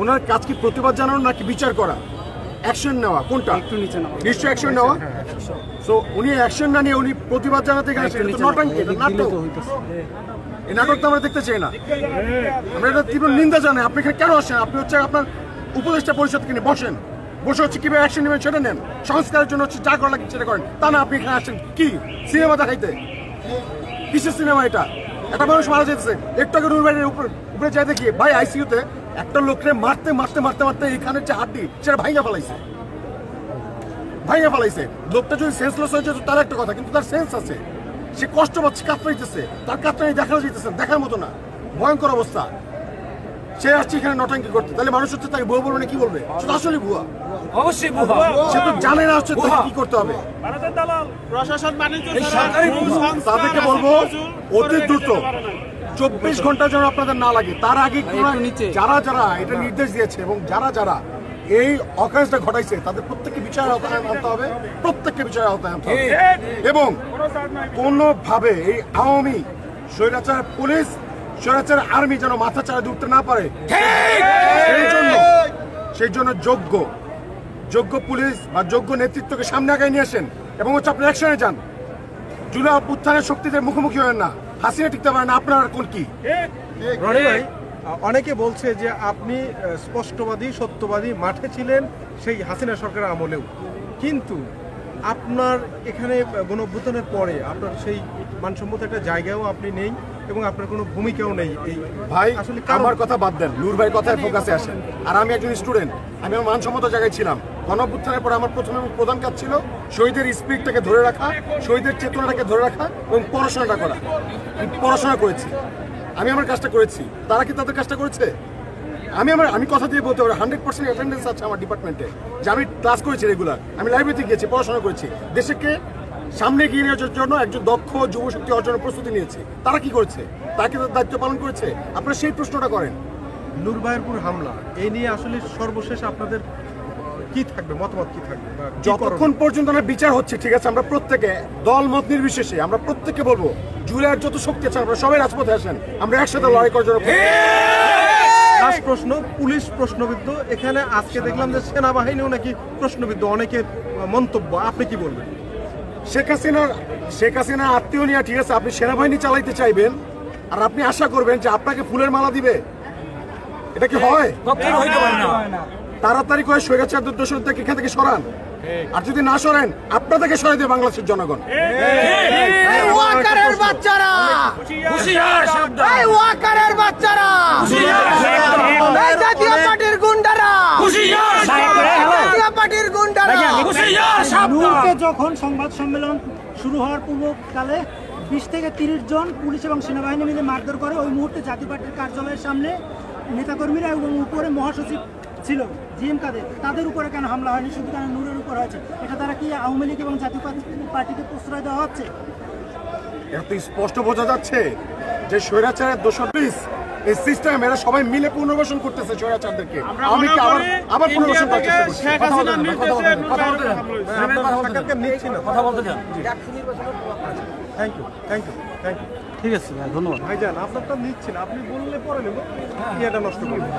ওনার কাজ কি প্রতিবাদ জানানো নাকি বিচার করা, অ্যাকশন নেওয়া, কোনটা? নিশ্চয় অ্যাকশন নেওয়া। সো উনি অ্যাকশন না নিয়ে উনি প্রতিবাদ জানাতে গেছেন, নটাঙ্কি, নাটক। এই নাটক তো আমরা দেখতে চাই না, আমরা এটা তীব্র নিন্দা জানাই। আপনি এখানে কেন আসেন? আপনি হচ্ছে আপনার উপদেষ্টা পরিষদকে নিয়ে বসে হচ্ছে কিভাবে অ্যাকশন নেবেন সেটা নেন, সংস্কারের জন্য হচ্ছে যা করা লাগে সেটা করেন। তা না আপনি এখানে আসেন কি সিনেমা দেখাইতে? কিসের সিনেমা এটা? একটা মানুষ মারা যেতেছে, একটু আগে নুরবাড়ির উপরে যাই দেখি ভাই আইসিইউতে একটা লোককে মারতে মারতে মারতে মারতে এখানে যে হাড্ডি সেটা ভাইঙা ফেলাইছে। লোকটা যদি সেন্সলেস হয়ে যেত তার একটা কথা, কিন্তু তার সেন্স আছে, সে কষ্ট পাচ্ছে, কাতরাইতেছে, তার কাতরাই দেখানো যেতেছে, দেখার মতো না, ভয়ঙ্কর অবস্থা। সে আসছে এখানে নটাঙ্কি করতে, তাহলে মানুষ হচ্ছে তাকে ভুয়া বলবে না, কি বলবে? আসলে ভুয়া, অবশ্যই ভুয়া। সে তো জানে না হচ্ছে কি করতে হবে। তাদেরকে বলবো অতি দ্রুত 24 ঘন্টা যেন আপনাদের না লাগে, তার আগে যারা এটা নির্দেশ দিয়েছে এবং যারা এই অকারেন্সটা ঘটাইছে তাদের প্রত্যেককে বিচারের আওতায় আনতে হবে, এবং কোনোভাবে এই আওয়ামী স্বৈরাচার পুলিশ, স্বৈরাচার আর্মি যেন মাথা চাড়া দিয়ে উঠতে না পারে। সেই জন্য যোগ্য পুলিশ বা যোগ্য নেতৃত্বকে সামনে আগায় নিয়ে আসেন এবং হচ্ছে আপনি অ্যাকশনে যান। জুলাই অভ্যুত্থানের শক্তিদের মুখোমুখি হবেন না, হাসিনা টিকতে পারেন না, আপনার কোন কি? রনি ভাই, অনেকে বলছে যে আপনি স্পষ্টবাদী, সত্যবাদী, মাঠে ছিলেন সেই হাসিনা সরকারের আমলেও, কিন্তু আপনার এখানে গণঅভ্যুত্থানের পরে আপনার সেই মানসম্মত একটা জায়গাও আপনি নেই এবং আপনার কোনো ভূমিকাও নেই। এই ভাই আসলে আমার কথা বাদ দেন, নূর ভাই কথায় ফোকাসে আসেন। আর আমি একজন স্টুডেন্ট, আমি আমার মানসম্মত জায়গায় ছিলাম। গণঅভ্যুত্থানের পরে আমার প্রথম এবং প্রধান কাজ ছিল শহীদের স্পিরিটটাকে ধরে রাখা, শহীদের চেতনাটাকে ধরে রাখা এবং পড়াশোনাটা করা। পড়াশোনা করেছি, আমি আমার কাজটা করেছি, তারা কি তাদের কাজটা করেছে? আমি কথা দিয়ে বলতে পারি 100% অ্যাটেন্ডেন্স আছে আমার ডিপার্টমেন্টে, যে আমি ক্লাস করেছি রেগুলার, আমি লাইব্রেরিতে গিয়েছি, পড়াশোনা করেছি, দেশকে সামনে এগিয়ে নেওয়ার জন্য একজন দক্ষ যুবশক্তি অর্জনের প্রস্তুতি নিয়েছি। তারা কি করেছে? তারা কি তাদের দায়িত্ব পালন করেছে? আপনারা সেই প্রশ্নটা করেন। নুরবাইরপুর হামলা এই নিয়ে আসলে সর্বশেষ আপনাদের কি থাকবে, মতামত কি থাকবে? যতক্ষণ পর্যন্ত না বিচার হচ্ছে, ঠিক আছে, আমরা প্রত্যেকে দল মত নির্বিশেষে আমরা প্রত্যেককে বলবো জুলাইয়ের যত শক্তি আছে আমরা সবাই রাজপথে আসেন, আমরা একসাথে লড়াই করার জন্য। লাস্ট প্রশ্ন, পুলিশ প্রশ্নবিদ্ধ, এখানে আজকে দেখলাম যে সেনাবাহিনীও নাকি প্রশ্নবিদ্ধ, অনেকে মন্তব্য, আপনি কি বলবেন? শেখ হাসিনা আত্মীয় নিয়ে, ঠিক আছে, আপনি সেনাবাহিনী চালাইতে চাইবেন আর আপনি আশা করবেন যে আপনাকে ফুলের মালা দিবে, এটা কি হয়? তাড়াতাড়ি করে স্বৈরাচারদের দোষরদেরকে এখান থেকে সরান, আর যদি না সরেন আপনাদেরকে সরাই দেবে বাংলাদেশের জনগণ। ওয়াকারের বাচ্চারা, ওয়াকারের বাচ্চারা, জাতীয় পার্টির গুন্ডারা, জাতীয় পার্টির গুন্ডারা। নূরকে যখন সংবাদ সম্মেলন শুরু হওয়ার পূর্বকালে 20 থেকে 30 জন পুলিশ এবং সেনাবাহিনী মিলে মারধর করে, ওই মুহূর্তে জাতীয় পার্টির কার্যালয়ের সামনে নেতাকর্মীরা এবং উপরে মহাসচিব ছিল জিএম কাদের, তাদের উপরে কেন হামলা হয়নি, শুধু কেন নূরের উপর হয়েছে? এটা দ্বারা কি আওয়ামী লীগ এবং জাতীয় পার্টিকে প্রশ্রয় দেওয়া হচ্ছে? এটা তো স্পষ্ট বোঝা যাচ্ছে যে স্বৈরাচারের দোষর এই সিস্টেম, এরা সবাই মিলে পুনর্বাসন করতেছে স্বৈরাচারদেরকে। আমি কি আবার পুনর্বাসন করতে কথা বলতে চান? Thank you. ঠিক আছে ভাই, ধন্যবাদ। ভাইজান আপনারটা নিচ্ছি না, আপনি বললে পরে নেব, এটা নষ্ট করবেন।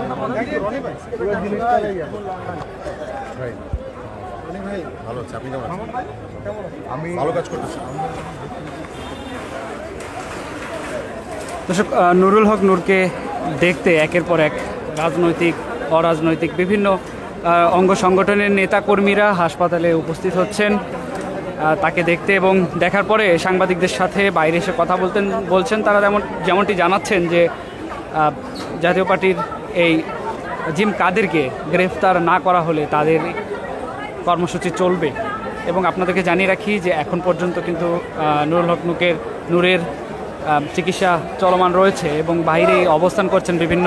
রনি ভাই, ভালো আছে, আপনি কেমন আছেন? আমি ভালো কাজ করতেছি। দর্শক, নুরুল হক নূরকে দেখতে একের পর এক রাজনৈতিক, অরাজনৈতিক বিভিন্ন অঙ্গ সংগঠনের নেতাকর্মীরা হাসপাতালে উপস্থিত হচ্ছেন তাকে দেখতে, এবং দেখার পরে সাংবাদিকদের সাথে বাইরে এসে কথা বলছেন তারা যেমনটি জানাচ্ছেন যে জাতীয় পার্টির এই জিম কাদেরকে গ্রেফতার না করা হলে তাদের কর্মসূচি চলবে। এবং আপনাদেরকে জানিয়ে রাখি যে এখন পর্যন্ত কিন্তু নুরুল হক নূরের চিকিৎসা চলমান রয়েছে এবং বাইরে অবস্থান করছেন বিভিন্ন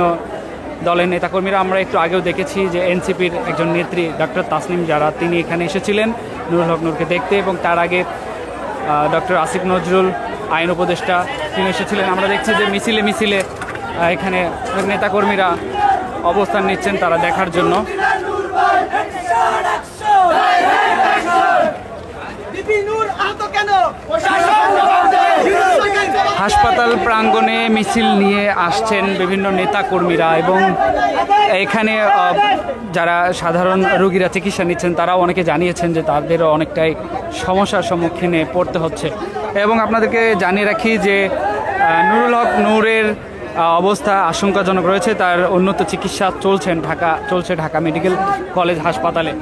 দলের নেতাকর্মীরা। আমরা একটু আগেও দেখেছি যে এনসিপির একজন নেত্রী ডক্টর তাসনিম যারা, তিনি এখানে এসেছিলেন নুরুল হক নূরকে দেখতে, এবং তার আগে ডক্টর আসিফ নজরুল আইন উপদেষ্টা তিনি এসেছিলেন। আমরা দেখছি যে মিছিলে এখানে নেতাকর্মীরা অবস্থান নিচ্ছেন তারা দেখার জন্য। হাসপাতাল প্রাঙ্গণে মিছিল নিয়ে আসছেন বিভিন্ন নেতা কর্মীরা এবং এখানে যারা সাধারণ রোগীরা চিকিৎসা নিচ্ছেন তারাও অনেকে জানিয়েছেন যে তাদেরও অনেকটাই সমস্যার সম্মুখীনে পড়তে হচ্ছে। এবং আপনাদেরকে জানিয়ে রাখি যে নুরুল হক নূরের অবস্থা আশঙ্কাজনক রয়েছে, তার উন্নত চিকিৎসা চলছে ঢাকা মেডিকেল কলেজ হাসপাতালে।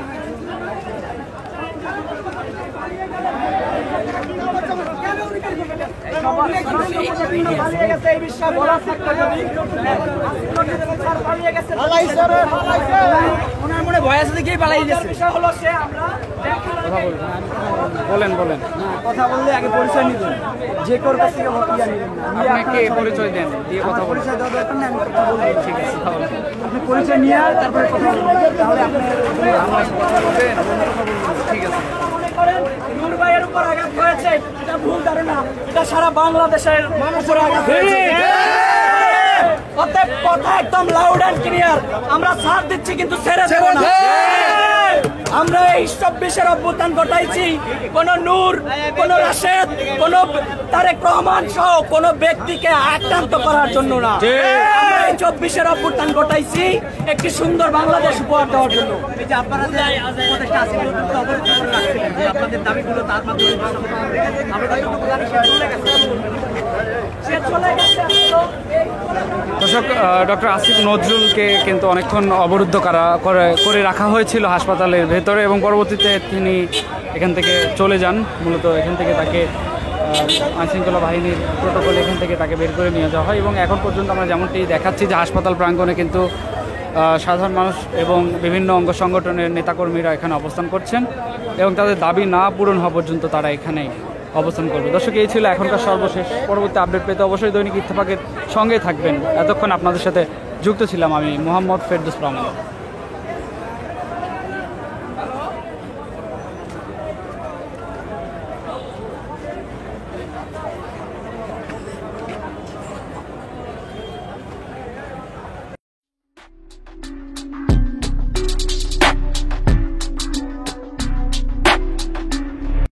বলেন কথা বললে আগে পরিচয় নিবেন, যে কারোর কাছ থেকে আপনাকে পরিচয় দেন দিয়ে কথা বলুন। পরিচয় দেওয়ার দরকার নেই, আমি কথা বলবো। ঠিক আছে, আপনি পরিচয় নিয়ে তারপরে কথা বলবেন, তাহলে আপনি ঠিক আছে। নূর ভাইয়ের উপর আঘাত হয়েছে, এটা ভুল ধারণা, এটা সারা বাংলাদেশের উপরে আঘাত হয়েছে। অতএব কথা একদম লাউড অ্যান্ড ক্লিয়ার, আমরা সাথ দিচ্ছি কিন্তু ছেড়ে দেব না। আমরা এই 24-এর অভ্যুত্থান ঘটাইছি, কোন নূর, কোন রাশেদ, কোন তারেক রহমান সহ কোন ব্যক্তিকে আক্রান্ত করার জন্য না। আমরা এই 24-এর অভ্যুত্থান ঘটাইছি একটি সুন্দর বাংলাদেশ উপহার দেওয়ার জন্য। এই যে আপনারা যে উপদেষ্টা আছেন, আপনাদের দাবিগুলো তার মাধ্যমে দর্শক, ডক্টর আসিফ নজরুলকে কিন্তু অনেকক্ষণ অবরুদ্ধ করে রাখা হয়েছিল হাসপাতালের ভেতরে এবং পরবর্তীতে তিনি এখান থেকে চলে যান। মূলত এখান থেকে তাকে আইনশৃঙ্খলা বাহিনীর প্রোটোকল এখান থেকে তাকে বের করে নিয়ে যাওয়া হয় এবং এখন পর্যন্ত আমরা যেমনটি দেখাচ্ছি যে হাসপাতাল প্রাঙ্গণে কিন্তু সাধারণ মানুষ এবং বিভিন্ন অঙ্গ সংগঠনের নেতাকর্মীরা এখানে অবস্থান করছেন এবং তাদের দাবি না পূরণ হওয়া পর্যন্ত তারা এখানেই অবস্থান করবে। দর্শক, এই ছিল এখনকার সর্বশেষ। পরবর্তী আপডেট পেতে অবশ্যই দৈনিক ইত্তেফাকের সঙ্গে থাকবেন। এতক্ষণ আপনাদের সাথে যুক্ত ছিলাম আমি মোহাম্মদ ফেরদৌস রহমান।